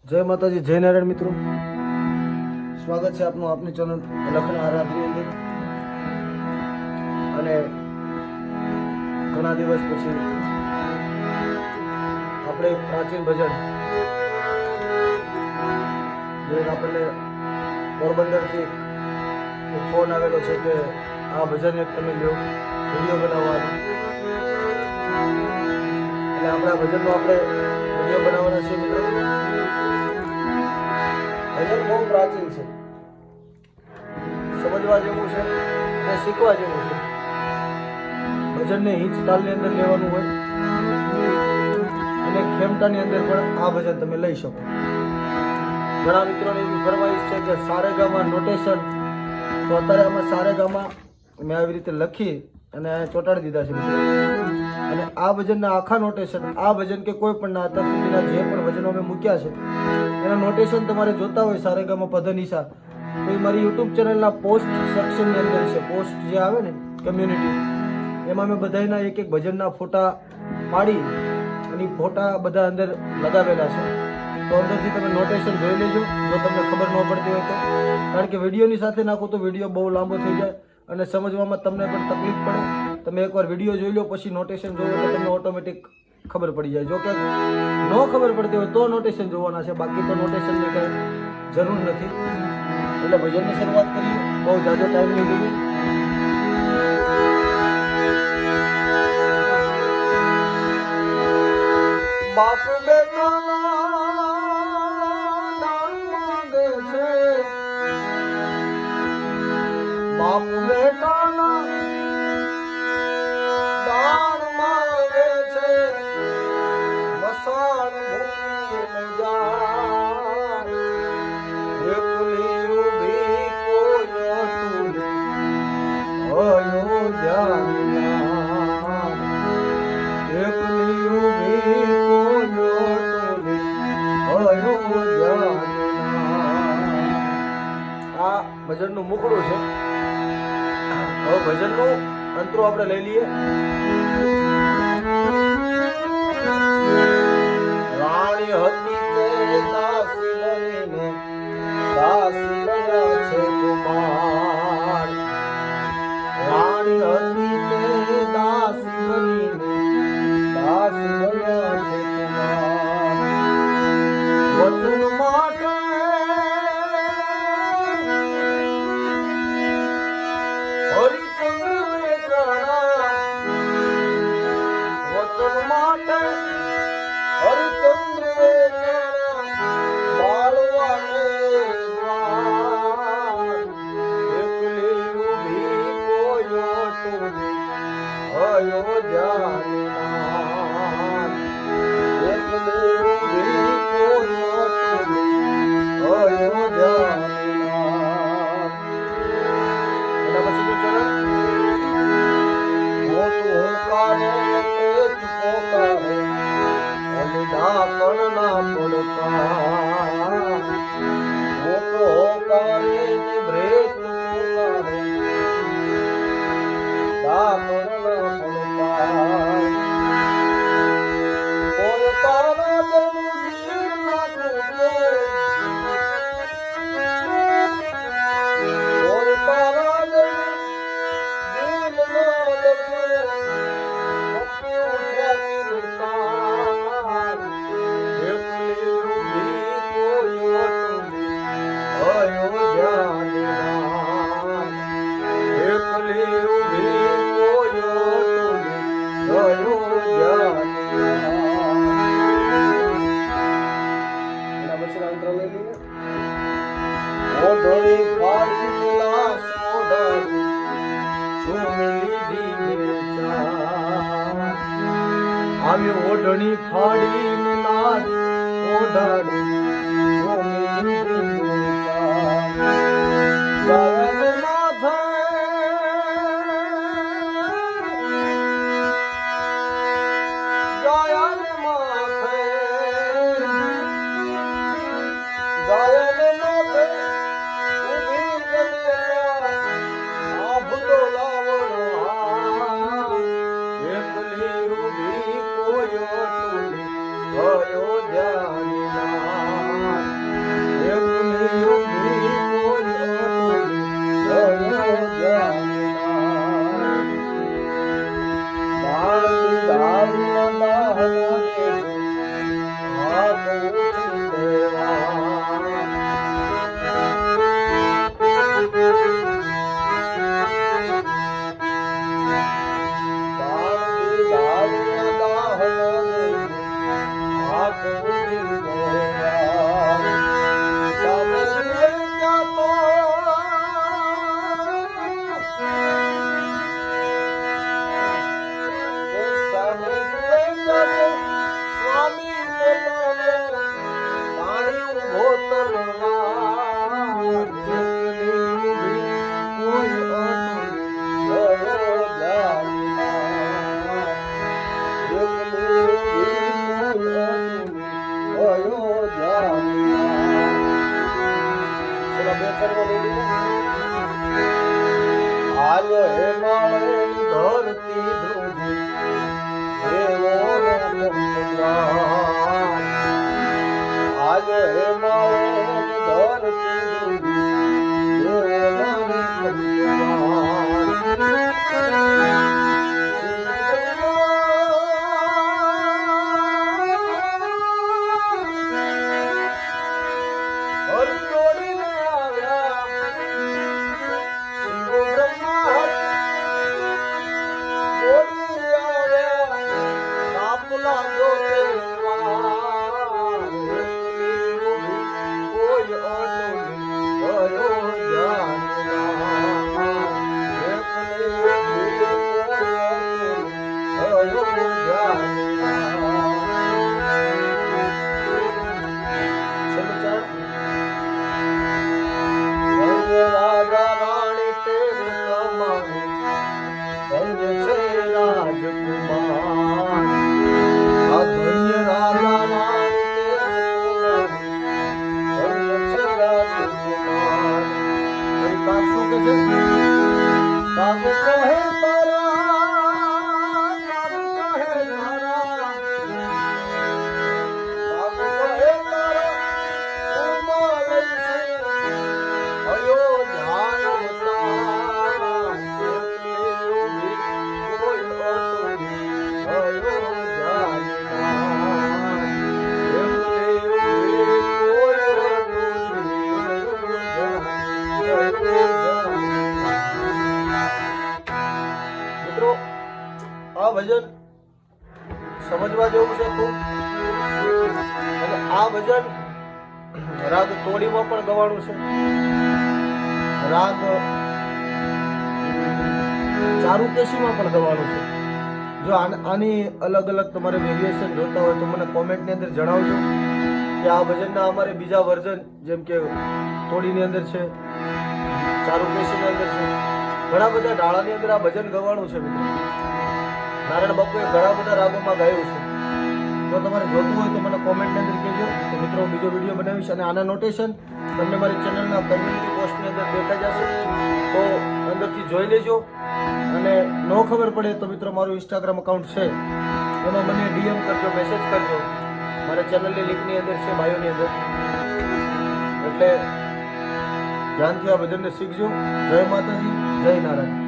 જય માતાજી, જય નારાયણ મિત્રો, સ્વાગત છે આપનું આપની ચેનલ લખન આરાધની અંદર. અને ઘણા દિવસ પછી આપણે પ્રાચીન ભજન જે આપણને પોરબંદરથી એક ફોન આવેલો છે કે આ ભજન એક તમે લો વિડીયો બનાવવાનો, એટલે આપણે આ ભજનનો આપણે વિડીયો બનાવવાના છે મિત્રો. ભજન બહુ પ્રાચીન છે, સમજવા જેવું છે અને શીખવા જેવું છે. ભજનને હિંચ તાલની અંદર લેવાનું હોય અને ખેમટાની અંદર પણ આ ભજન તમે લઈ શકો. ઘણા મિત્રોને એવી ફરમાઈશ છે કે સારેગામાં નોટેશન, તો અત્યારે આમાં સારેગામાં મેં આવી રીતે લખી અને ચોંટાડી દીધા છે મિત્રો. અને આ ભજનના આખા નોટેશન, આ ભજન કે કોઈ પણ અત્યાર સુધીના જે પણ ભજનો અમે મૂક્યા છે એના નોટેશન તમારે જોતા હોય સારેગામાં પધનિસા, તો એ મારી યુટ્યુબ ચેનલના પોસ્ટ સેક્શનની અંદર છે. પોસ્ટ જે આવે ને કમ્યુનિટી, એમાં મેં બધાના એક એક ભજનના ફોટા પાડી અને ફોટા બધા અંદર લગાવેલા છે. તો અંદરથી તમે નોટેશન જોઈ લેજો જો તમને ખબર ન પડતી હોય તો, કારણ કે વિડીયોની સાથે નાખો તો વિડીયો બહુ લાંબો થઈ જાય અને સમજવામાં તમને પણ તકલીફ પડે. તમે એકવાર વિડીયો જોઈ લો પછી નોટેશન જોવો એટલે તમને ઓટોમેટિક ખબર પડી જાય. જો કે ન ખબર પડતી હોય તો નોટેશન જોવાના છે, બાકી તો નોટેશનની કંઈ જરૂર નથી. એટલે ભજનની શરૂઆત કરીએ, બહુ જાજો ટાઈમ નહીં લઈએ. બાપ બેટાના દાન માંગે છે, બાપ બેટાના દાન માંગે છે, મસાણ ભૂમિ જાય એકલી ઊભી કોઈ અતુલે અયોધ્યા, એકલી ઊભી આ ભજનનું મુખડું છે. હવે ભજનનું અંતરો આપણે લઈ લઈએ. રાણી હતી તે દાસી બનીને દાસી બન્યા છે કુમાર, રાણી હતી તે દાસી બનીને દાસી બન્યા છે કુમાર. વચન માટે હરિચંદ્ર વેચાણા, વચન માટે હરિચંદ્ર વેચાણા, બાળવાને દ્વાર એકલી ઊભી કોઈ અટુલી અયોધ્યાની નાર, એકલી ઊભી કોઈ અટુલી અયોધ્યાની નાર. એના પછી શું ચરણ? મોટું હોકારે પેટ પોકારે અલીધા કણના પડકાર, મોટો હોકારે ને બ્રેત પોકારે દા કણના પડકાર. કોઈ તારા દનું દીર ના તૂટે, કોઈ તારા દનું દીર ના લગે, પપ્પી ઉઠ્યા કિરતાર, એકલી ઊભી કોઈ અટુલી અયોધ્યાની નાર, એકલી ઊભી કોઈ અટુલી અયોધ્યાની નાર. એના પછીના અંતર લઈ લઈએ. ઓઢણી ફાડી લાશ ઓઢાડી ચૂમી લીધી વેચાણ, આવી ઓઢણી ફાડી લાશ ઓઢાડી ચૂમી લીધી વેચાણ. ગાયને માથે ગાયને માથે ગાયને માથે ઊભી બનેલા આભલો લાવણો હાર, એકલી ઊભી કોઈ અટુલી અયોધ્યાની નાર. બે ચરણો લઈ લીધા. હાલો હે માળેની ધરતી ધ્રુજી, દેવો ભગવાન. હાલો હે માળેની ધરતી ધ્રુજી, દેવો ભગવાન. આ ભજન સમજવા જેવું છે ખૂબ. અને આ ભજન રાગ તોડીમાં પણ ગવાણું છે, રાગ ચારુકેશીમાં પણ ગવાણું છે. જો આની અલગ અલગ તમારે વેરિએશન જોતા હોય તો મને કોમેન્ટની અંદર જણાવજો કે આ ભજનના અમારે બીજા વર્ઝન જેમ કે તોડીની અંદર છે, ચારુકેશીની અંદર છે, ઘણા બધા ડાળાની અંદર આ ભજન ગવાણું છે મિત્રો. નારાયણ બાપુએ ઘણા બધા રાગોમાં ગાયું છે. જો તમારે જોતું હોય તો મને કોમેન્ટની અંદર કહેજો, તો મિત્રો હું બીજો વિડીયો બનાવીશ. અને આના નોટેશન તમને મારી ચેનલના કમ્યુનિટી પોસ્ટની અંદર દેખાઈ જશે, તો અંદરથી જોઈ લેજો. અને ન ખબર પડે તો મિત્રો મારું ઇન્સ્ટાગ્રામ અકાઉન્ટ છે, એમાં મને ડીએમ કરજો, મેસેજ કરજો. મારા ચેનલની લિંકની અંદર છે, બાયોની અંદર. એટલે ધ્યાનથી આ ભજનને શીખજો. જય માતાજી, જય નારાયણ.